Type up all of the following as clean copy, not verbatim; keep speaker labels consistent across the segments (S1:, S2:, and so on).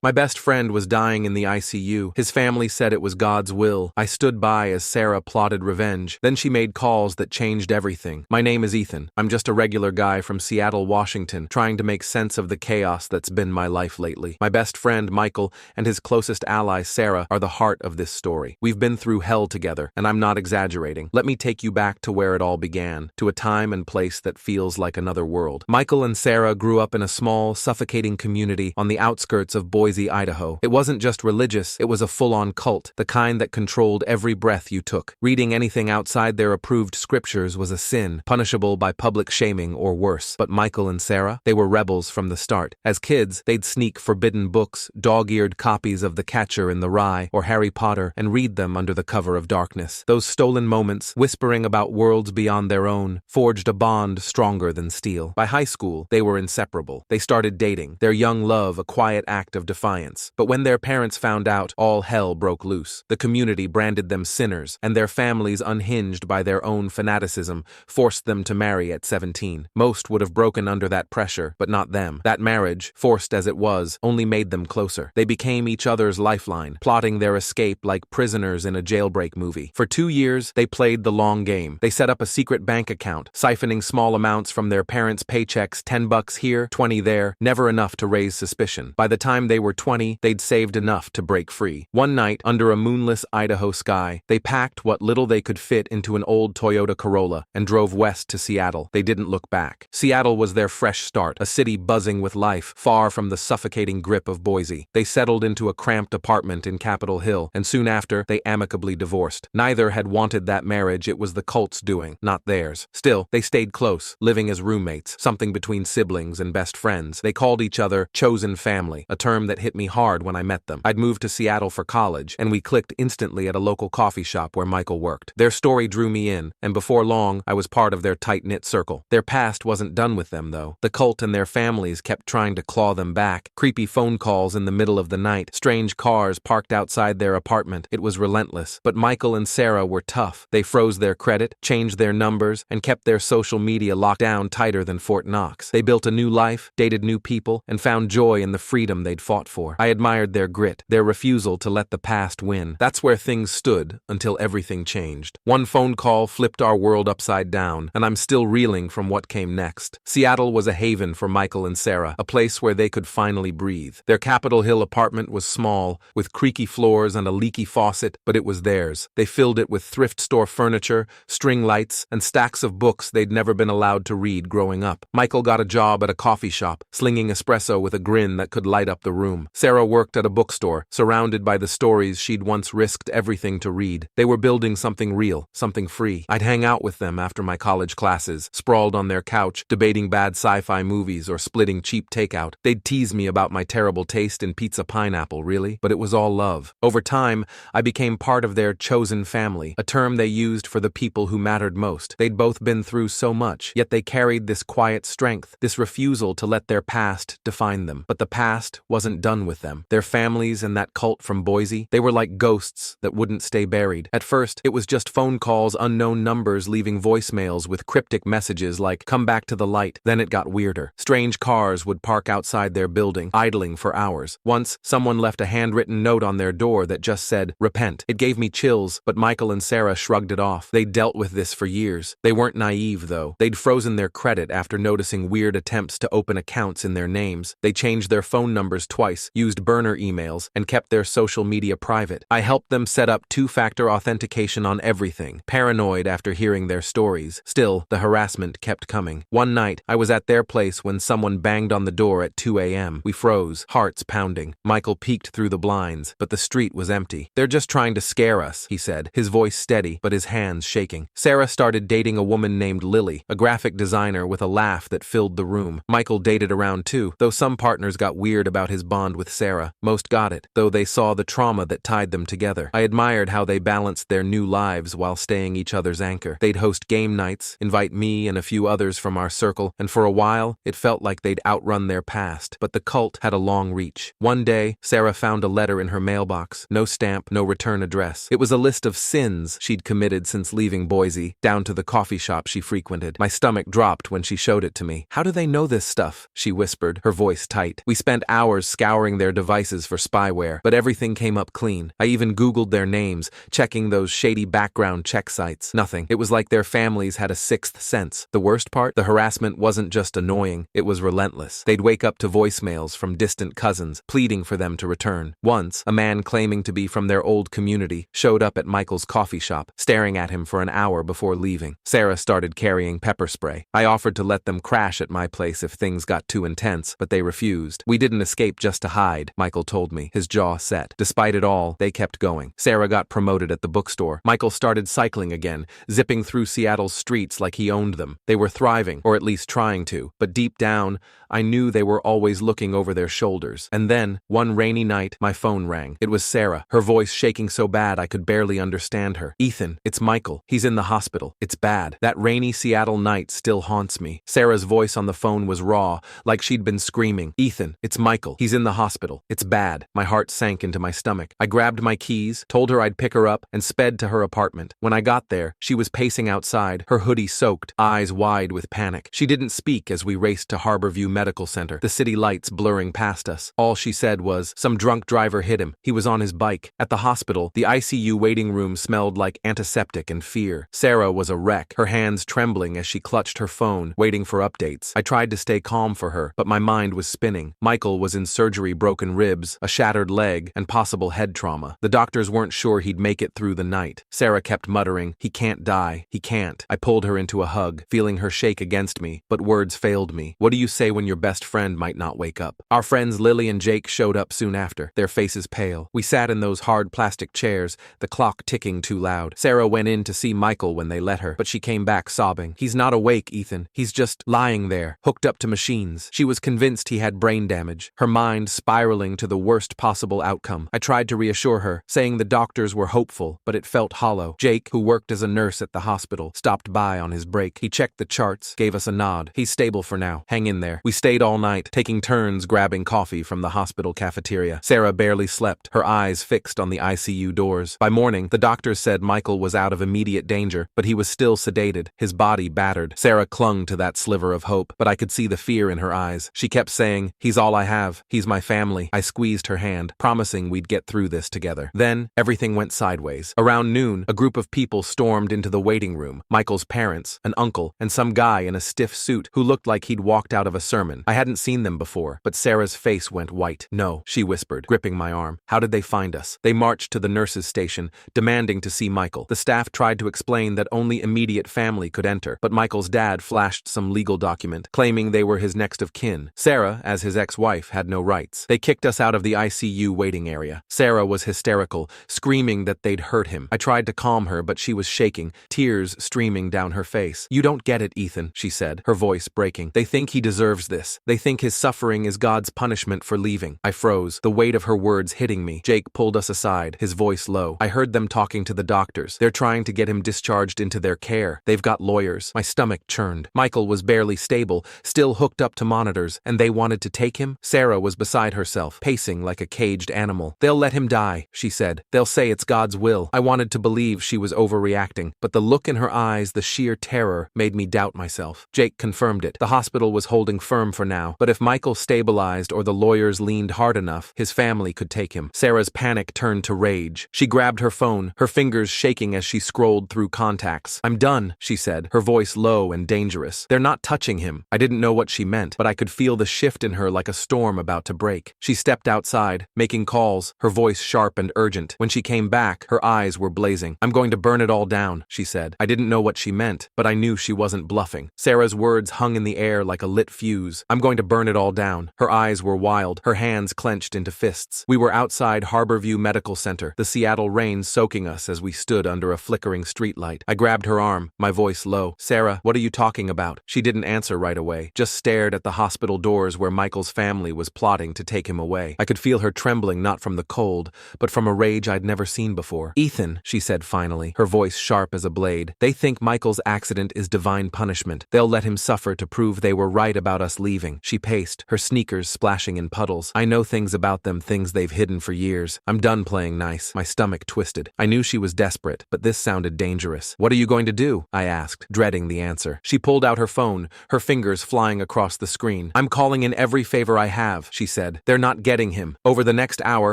S1: My best friend was dying in the ICU. His family said it was God's will. I stood by as Sarah plotted revenge. Then she made calls that changed everything. My name is Ethan. I'm just a regular guy from Seattle, Washington, trying to make sense of the chaos that's been my life lately. My best friend, Michael, and his closest ally, Sarah, are the heart of this story. We've been through hell together, and I'm not exaggerating. Let me take you back to where it all began, to a time and place that feels like another world. Michael and Sarah grew up in a small, suffocating community on the outskirts of Boise, Idaho. It wasn't just religious, it was a full-on cult, the kind that controlled every breath you took. Reading anything outside their approved scriptures was a sin, punishable by public shaming or worse. But Michael and Sarah, they were rebels from the start. As kids, they'd sneak forbidden books, dog-eared copies of The Catcher in the Rye or Harry Potter, and read them under the cover of darkness. Those stolen moments, whispering about worlds beyond their own, forged a bond stronger than steel. By high school, they were inseparable. They started dating, their young love a quiet act of defiance. But when their parents found out, all hell broke loose. The community branded them sinners, and their families, unhinged by their own fanaticism, forced them to marry at 17. Most would have broken under that pressure, but not them. That marriage, forced as it was, only made them closer. They became each other's lifeline, plotting their escape like prisoners in a jailbreak movie. For 2 years, they played the long game. They set up a secret bank account, siphoning small amounts from their parents' paychecks, $10 here, 20 there, never enough to raise suspicion. By the time they were 20, they'd saved enough to break free. One night, under a moonless Idaho sky, they packed what little they could fit into an old Toyota Corolla and drove west to Seattle. They didn't look back. Seattle was their fresh start, a city buzzing with life, far from the suffocating grip of Boise. They settled into a cramped apartment in Capitol Hill, and soon after, they amicably divorced. Neither had wanted that marriage. It was the cult's doing, not theirs. Still, they stayed close, living as roommates, something between siblings and best friends. They called each other chosen family, a term that hit me hard when I met them. I'd moved to Seattle for college, and we clicked instantly at a local coffee shop where Michael worked. Their story drew me in, and before long, I was part of their tight-knit circle. Their past wasn't done with them, though. The cult and their families kept trying to claw them back. Creepy phone calls in the middle of the night, strange cars parked outside their apartment. It was relentless. But Michael and Sarah were tough. They froze their credit, changed their numbers, and kept their social media locked down tighter than Fort Knox. They built a new life, dated new people, and found joy in the freedom they'd fought for. I admired their grit, their refusal to let the past win. That's where things stood until everything changed. One phone call flipped our world upside down, and I'm still reeling from what came next. Seattle was a haven for Michael and Sarah, a place where they could finally breathe. Their Capitol Hill apartment was small, with creaky floors and a leaky faucet, but it was theirs. They filled it with thrift store furniture, string lights, and stacks of books they'd never been allowed to read growing up. Michael got a job at a coffee shop, slinging espresso with a grin that could light up the room. Sarah worked at a bookstore, surrounded by the stories she'd once risked everything to read. They were building something real, something free. I'd hang out with them after my college classes, sprawled on their couch, debating bad sci-fi movies or splitting cheap takeout. They'd tease me about my terrible taste in pizza pineapple, really, but it was all love. Over time, I became part of their chosen family, a term they used for the people who mattered most. They'd both been through so much, yet they carried this quiet strength, this refusal to let their past define them. But the past wasn't done with them. Their families and that cult from Boise, they were like ghosts that wouldn't stay buried. At first, it was just phone calls, unknown numbers leaving voicemails with cryptic messages like, "Come back to the light." Then it got weirder. Strange cars would park outside their building, idling for hours. Once, someone left a handwritten note on their door that just said, "Repent." It gave me chills, but Michael and Sarah shrugged it off. They'd dealt with this for years. They weren't naive, though. They'd frozen their credit after noticing weird attempts to open accounts in their names. They changed their phone numbers twice, used burner emails, and kept their social media private. I helped them set up two-factor authentication on everything, paranoid after hearing their stories. Still, the harassment kept coming. One night, I was at their place when someone banged on the door at 2 a.m. We froze, hearts pounding. Michael peeked through the blinds, but the street was empty. "They're just trying to scare us," he said, his voice steady, but his hands shaking. Sarah started dating a woman named Lily, a graphic designer with a laugh that filled the room. Michael dated around too, though some partners got weird about his bond with Sarah. Most got it, though they saw the trauma that tied them together. I admired how they balanced their new lives while staying each other's anchor. They'd host game nights, invite me and a few others from our circle, and for a while, it felt like they'd outrun their past. But the cult had a long reach. One day, Sarah found a letter in her mailbox. No stamp, no return address. It was a list of sins she'd committed since leaving Boise, down to the coffee shop she frequented. My stomach dropped when she showed it to me. "How do they know this stuff?" she whispered, her voice tight. "We spent hours scouring scouring their devices for spyware, but everything came up clean. I even Googled their names, checking those shady background check sites. Nothing. It was like their families had a sixth sense. The worst part? The harassment wasn't just annoying, it was relentless. They'd wake up to voicemails from distant cousins, pleading for them to return. Once, a man claiming to be from their old community showed up at Michael's coffee shop, staring at him for an hour before leaving. Sarah started carrying pepper spray. I offered to let them crash at my place if things got too intense, but they refused. We didn't escape just to hide, Michael told me, his jaw set. Despite it all, they kept going. Sarah got promoted at the bookstore. Michael started cycling again, zipping through Seattle's streets like he owned them. They were thriving, or at least trying to, but deep down, I knew they were always looking over their shoulders. And then, one rainy night, my phone rang. It was Sarah, her voice shaking so bad I could barely understand her. "Ethan, it's Michael. He's in the hospital. It's bad." That rainy Seattle night still haunts me. Sarah's voice on the phone was raw, like she'd been screaming. "Ethan, it's Michael. He's in the hospital. It's bad." My heart sank into my stomach. I grabbed my keys, told her I'd pick her up, and sped to her apartment. When I got there, she was pacing outside, her hoodie soaked, eyes wide with panic. She didn't speak as we raced to Harborview Medical Center, the city lights blurring past us. All she said was, "Some drunk driver hit him. He was on his bike." At the hospital, the ICU waiting room smelled like antiseptic and fear. Sarah was a wreck, her hands trembling as she clutched her phone, waiting for updates. I tried to stay calm for her, but my mind was spinning. Michael was in surgery, broken ribs, a shattered leg, and possible head trauma. The doctors weren't sure he'd make it through the night. Sarah kept muttering, "He can't die. He can't." I pulled her into a hug, feeling her shake against me, but words failed me. What do you say when your best friend might not wake up? Our friends Lily and Jake showed up soon after, their faces pale. We sat in those hard plastic chairs, the clock ticking too loud. Sarah went in to see Michael when they let her, but she came back sobbing. "He's not awake, Ethan. He's just lying there, hooked up to machines." She was convinced he had brain damage, her mind spiraling to the worst possible outcome. I tried to reassure her, saying the doctors were hopeful, but it felt hollow. Jake, who worked as a nurse at the hospital, stopped by on his break. He checked the charts, gave us a nod. "He's stable for now. Hang in there." We stayed all night, taking turns grabbing coffee from the hospital cafeteria. Sarah barely slept, her eyes fixed on the ICU doors. By morning, the doctors said Michael was out of immediate danger, but he was still sedated, his body battered. Sarah clung to that sliver of hope, but I could see the fear in her eyes. She kept saying, "He's all I have. He's my family." I squeezed her hand, promising we'd get through this together. Then, everything went sideways. Around noon, a group of people stormed into the waiting room. Michael's parents, an uncle, and some guy in a stiff suit who looked like he'd walked out of a sermon. I hadn't seen them before, but Sarah's face went white. "No," she whispered, gripping my arm. "How did they find us?" They marched to the nurses' station, demanding to see Michael. The staff tried to explain that only immediate family could enter, but Michael's dad flashed some legal document, claiming they were his next of kin. Sarah, as his ex-wife, had no rights. They kicked us out of the ICU waiting area. Sarah was hysterical, screaming that they'd hurt him. I tried to calm her, but she was shaking, tears streaming down her face. "You don't get it, Ethan," she said, her voice breaking. "They think he deserves this. They think his suffering is God's punishment for leaving." I froze, the weight of her words hitting me. Jake pulled us aside, his voice low. "I heard them talking to the doctors. They're trying to get him discharged into their care. They've got lawyers." My stomach churned. Michael was barely stable, still hooked up to monitors, and they wanted to take him? Sarah was beside herself, pacing like a caged animal. "They'll let him die," she said. "They'll say it's God's will." I wanted to believe she was overreacting, but the look in her eyes, the sheer terror, made me doubt myself. Jake confirmed it. The hospital was holding firm for now, but if Michael stabilized or the lawyers leaned hard enough, his family could take him. Sarah's panic turned to rage. She grabbed her phone, her fingers shaking as she scrolled through contacts. "I'm done," she said, her voice low and dangerous. "They're not touching him." I didn't know what she meant, but I could feel the shift in her like a storm about to break. She stepped outside, making calls, her voice sharp and urgent. When she came back, her eyes were blazing. "I'm going to burn it all down," she said. I didn't know what she meant, but I knew she wasn't bluffing. Sarah's words hung in the air like a lit fuse. "I'm going to burn it all down." Her eyes were wild, her hands clenched into fists. We were outside Harborview Medical Center, the Seattle rain soaking us as we stood under a flickering streetlight. I grabbed her arm, my voice low. "Sarah, what are you talking about?" She didn't answer right away, just stared at the hospital doors where Michael's family was plotting to take him away. I could feel her trembling not from the cold, but from a rage I'd never seen before. "Ethan," she said finally, her voice sharp as a blade, "they think Michael's accident is divine punishment. They'll let him suffer to prove they were right about us leaving." She paced, her sneakers splashing in puddles. "I know things about them, things they've hidden for years. I'm done playing nice." My stomach twisted. I knew she was desperate, but this sounded dangerous. "What are you going to do?" I asked, dreading the answer. She pulled out her phone, her fingers flying across the screen. "I'm calling in every favor I have," she said. They're not getting him. Over the next hour,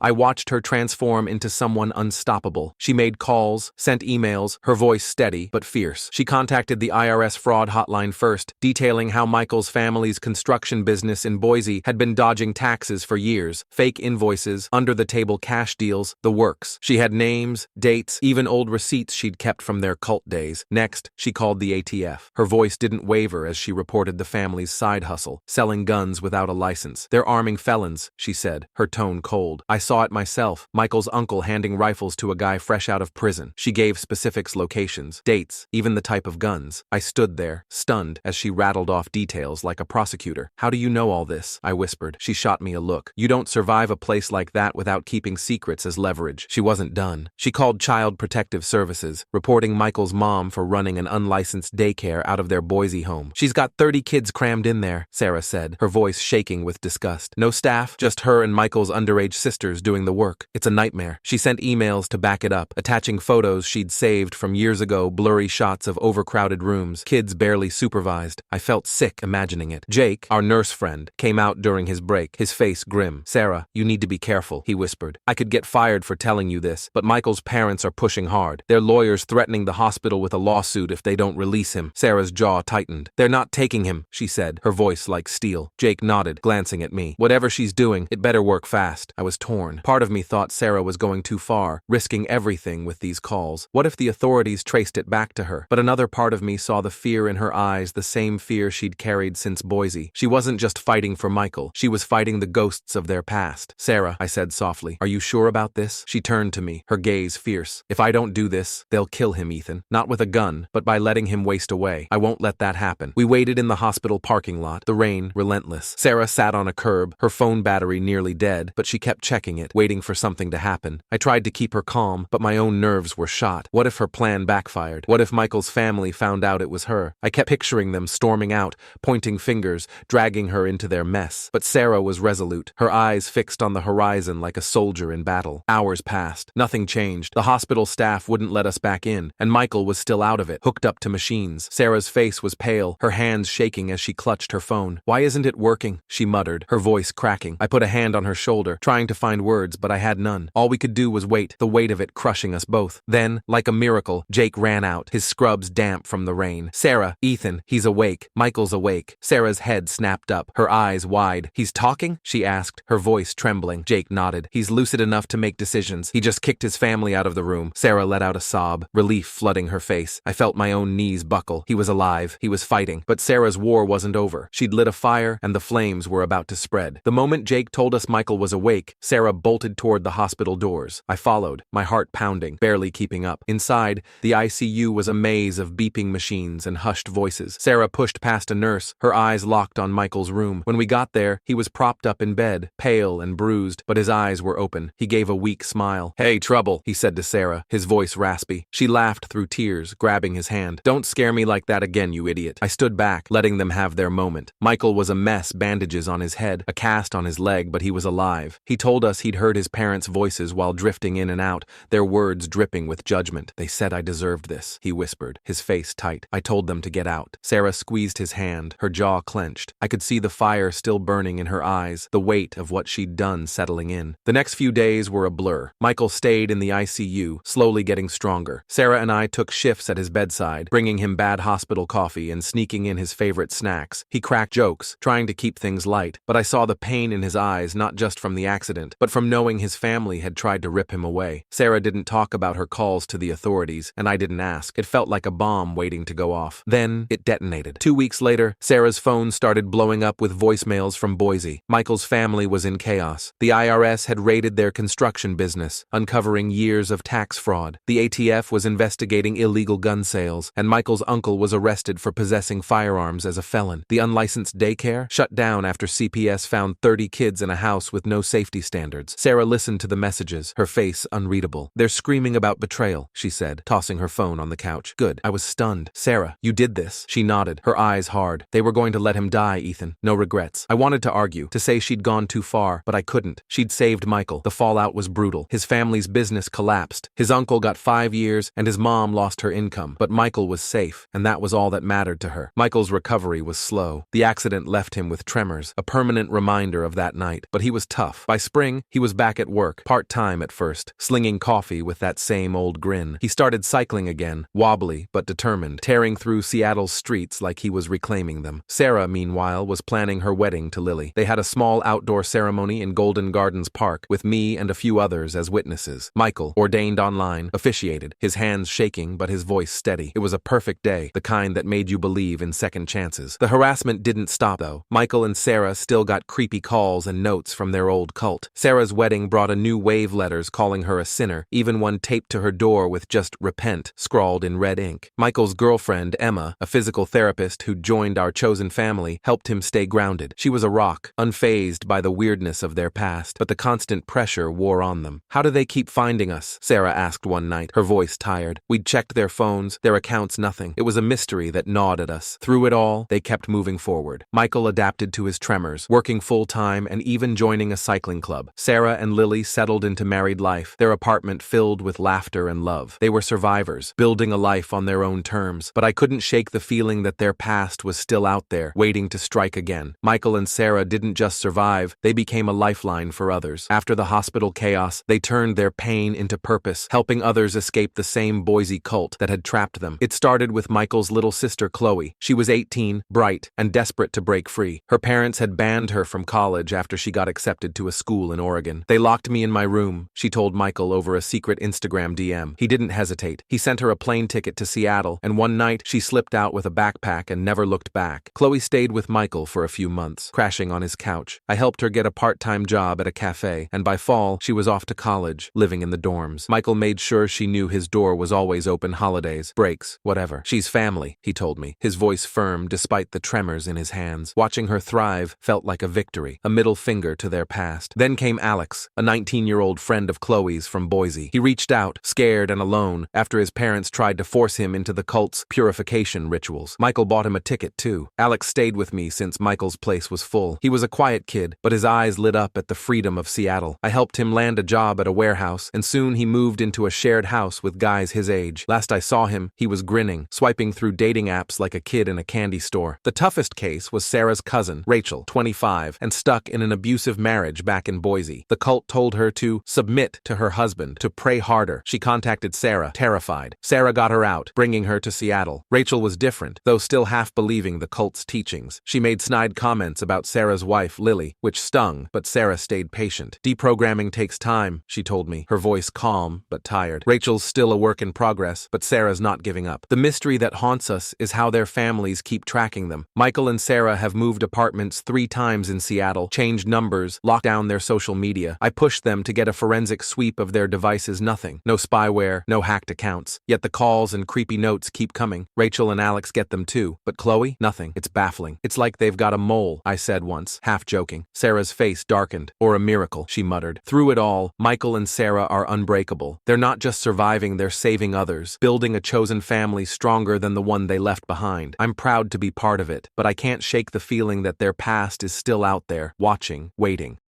S1: I watched her transform into someone unstoppable. She made calls, sent emails, her voice steady but fierce. She contacted the IRS fraud hotline first, detailing how Michael's family's construction business in Boise had been dodging taxes for years, fake invoices, under-the-table cash deals, the works. She had names, dates, even old receipts she'd kept from their cult days. Next, she called the ATF. Her voice didn't waver as she reported the family's side hustle, selling guns without a license. They're arming felons, she said, her tone cold. I saw it myself, Michael's uncle handing rifles to a guy fresh out of prison. She gave specifics, locations, dates, even the type of guns. I stood there, stunned, as she rattled off details like a prosecutor. How do you know all this? I whispered. She shot me a look. You don't survive a place like that without keeping secrets as leverage. She wasn't done. She called Child Protective Services, reporting Michael's mom for running an unlicensed daycare out of their Boise home. She's got 30 kids crammed in there, Sarah said, her voice shaking with disgust. No staff, just her and Michael's underage sisters doing the work. It's a nightmare. She sent emails to back it up, attaching photos she'd saved from years ago, blurry shots of overcrowded rooms, kids barely supervised. I felt sick imagining it. Jake, our nurse friend, came out during his break, his face grim. Sarah, you need to be careful, he whispered. I could get fired for telling you this, but Michael's parents are pushing hard. Their lawyers threatening the hospital with a lawsuit if they don't release him. Sarah's jaw tightened. They're not taking him, she said, her voice like steel. Jake nodded, glancing at me. Whatever she's doing, it better work fast. I was torn. Part of me thought Sarah was going too far, risking everything with these calls. What if the authorities traced it back to her? But another part of me saw the fear in her eyes, the same fear she'd carried since Boise. She wasn't just fighting for Michael. She was fighting the ghosts of their past. Sarah, I said softly, are you sure about this? She turned to me, her gaze fierce. If I don't do this, they'll kill him, Ethan. Not with a gun, but by letting him waste away. I won't let that happen. We waited in the hospital parking lot, the rain relentless. Sarah sat on a curb, her phone battery nearly dead, but she kept checking it, waiting for something to happen. I tried to keep her calm, but my own nerves were shot. What if her plan backfired? What if Michael's family found out it was her? I kept picturing them storming out, pointing fingers, dragging her into their mess. But Sarah was resolute, her eyes fixed on the horizon like a soldier in battle. Hours passed. Nothing changed. The hospital staff wouldn't let us back in, and Michael was still out of it, hooked up to machines. Sarah's face was pale, her hands shaking as she clutched her phone. Why isn't it working? She muttered, her voice cracking. I put a hand on her shoulder, trying to find words, but I had none. All we could do was wait, the weight of it crushing us both. Then, like a miracle, Jake ran out, his scrubs damp from the rain. Sarah, Ethan, he's awake. Michael's awake. Sarah's head snapped up, her eyes wide. He's talking? She asked, her voice trembling. Jake nodded. He's lucid enough to make decisions. He just kicked his family out of the room. Sarah let out a sob, relief flooding her face. I felt my own knees buckle. He was alive. He was fighting. But Sarah's war wasn't over. She'd lit a fire, and the flames were about to spread. The moment Jake told us Michael was awake, Sarah bolted toward the hospital doors. I followed, my heart pounding, barely keeping up. Inside, the ICU was a maze of beeping machines and hushed voices. Sarah pushed past a nurse, her eyes locked on Michael's room. When we got there, he was propped up in bed, pale and bruised, but his eyes were open. He gave a weak smile. Hey, trouble, he said to Sarah, his voice raspy. She laughed through tears, grabbing his hand. Don't scare me like that again, you idiot. I stood back, letting them have their moment. Michael was a mess, bandages on his head, a cast on his leg, but he was alive. He told us he'd heard his parents' voices while drifting in and out, their words dripping with judgment. They said I deserved this, he whispered, his face tight. I told them to get out. Sarah squeezed his hand, her jaw clenched. I could see the fire still burning in her eyes, the weight of what she'd done settling in. The next few days were a blur. Michael stayed in the ICU, slowly getting stronger. Sarah and I took shifts at his bedside, bringing him bad hospital coffee and sneaking in his favorite snacks. He cracked jokes, trying to keep things light, but I saw the pain in his eyes not just from the accident, but from knowing his family had tried to rip him away. Sarah didn't talk about her calls to the authorities, and I didn't ask. It felt like a bomb waiting to go off. Then, it detonated. 2 weeks later, Sarah's phone started blowing up with voicemails from Boise. Michael's family was in chaos. The IRS had raided their construction business, uncovering years of tax fraud. The ATF was investigating illegal gun sales, and Michael's uncle was arrested for possessing firearms as a felon. The unlicensed daycare shut down after CPS found 30 kids in a house with no safety standards. Sarah listened to the messages, her face unreadable. They're screaming about betrayal, she said, tossing her phone on the couch. Good. I was stunned. Sarah, you did this. She nodded, her eyes hard. They were going to let him die, Ethan. No regrets. I wanted to argue, to say she'd gone too far, but I couldn't. She'd saved Michael. The fallout was brutal. His family's business collapsed. His uncle got 5 years, and his mom lost her income. But Michael was safe, and that was all that mattered to her. Michael's recovery was slow. The accident left him with tremors, a permanent reminder of that night, but he was tough. By spring, he was back at work, part-time at first, slinging coffee with that same old grin. He started cycling again, wobbly but determined, tearing through Seattle's streets like he was reclaiming them. Sarah, meanwhile, was planning her wedding to Lily. They had a small outdoor ceremony in Golden Gardens Park, with me and a few others as witnesses. Michael, ordained online, officiated, his hands shaking but his voice steady. It was a perfect day, the kind that made you believe in second chances. The harassment didn't stop, though. Michael and Sarah still got creepy calls and notes from their old cult. Sarah's wedding brought a new wave letters calling her a sinner, even one taped to her door with just "repent" scrawled in red ink. Michael's girlfriend, Emma, a physical therapist who'd joined our chosen family, helped him stay grounded. She was a rock, unfazed by the weirdness of their past, but the constant pressure wore on them. "How do they keep finding us?" Sarah asked one night, her voice tired. We'd checked their phones, their accounts, nothing. It was a mystery that gnawed at us. Through it all, they kept moving forward. Michael adapted to his tremors, working full-time and even joining a cycling club. Sarah and Lily settled into married life, their apartment filled with laughter and love. They were survivors, building a life on their own terms, but I couldn't shake the feeling that their past was still out there, waiting to strike again. Michael and Sarah didn't just survive, they became a lifeline for others. After the hospital chaos, they turned their pain into purpose, helping others escape the same Boise cult that had trapped them. It started with Michael's little sister Chloe. She was 18, bright, and desperate to break free. Her parents had banned her from college after she got accepted to a school in Oregon. "They locked me in my room," she told Michael over a secret Instagram DM. He didn't hesitate. He sent her a plane ticket to Seattle, and one night she slipped out with a backpack and never looked back. Chloe stayed with Michael for a few months, crashing on his couch. I helped her get a part-time job at a cafe, and by fall, she was off to college, living in the dorms. Michael made sure she knew his door was always open, holidays, breaks, whatever. "She's family," he told me, his voice firm despite the tremors in his hands. Watching her thrive felt like a victory, a middle finger to their past. Then came Alex, a 19-year-old friend of Chloe's from Boise. He reached out, scared and alone, after his parents tried to force him into the cult's purification rituals. Michael bought him a ticket, too. Alex stayed with me since Michael's place was full. He was a quiet kid, but his eyes lit up at the freedom of Seattle. I helped him land a job at a warehouse, and soon he moved into a shared house with guys his age. Last I saw him, he was grinning, swiping through dating apps like a kid in a candy store. The toughest case was Sarah's cousin, Rachel, 25, and stuck in an abusive marriage back in Boise. The cult told her to submit to her husband, to pray harder. She contacted Sarah, terrified. Sarah got her out, bringing her to Seattle. Rachel was different, though still half believing the cult's teachings. She made snide comments about Sarah's wife, Lily, which stung, but Sarah stayed patient. "Deprogramming takes time," she told me, her voice calm but tired. "Rachel's still a work in progress, but Sarah's not giving up. The mystery that haunts us is how their families keep tracking them. Michael and Sarah have moved apartments 3 times in Seattle, changed numbers, locked down their social media. I pushed them to get a forensic sweep of their devices, nothing. No spyware, no hacked accounts. Yet the calls and creepy notes keep coming. Rachel and Alex get them too, but Chloe? Nothing. It's baffling. It's like they've got a mole," I said once, half joking. Sarah's face darkened. "Or a miracle," she muttered. Through it all, Michael and Sarah are unbreakable. They're not just surviving, they're saving others, building a chosen family stronger than the one they left behind. I'm proud to be part of it, but I can't shake the feeling that their past is still out there, watching, waiting.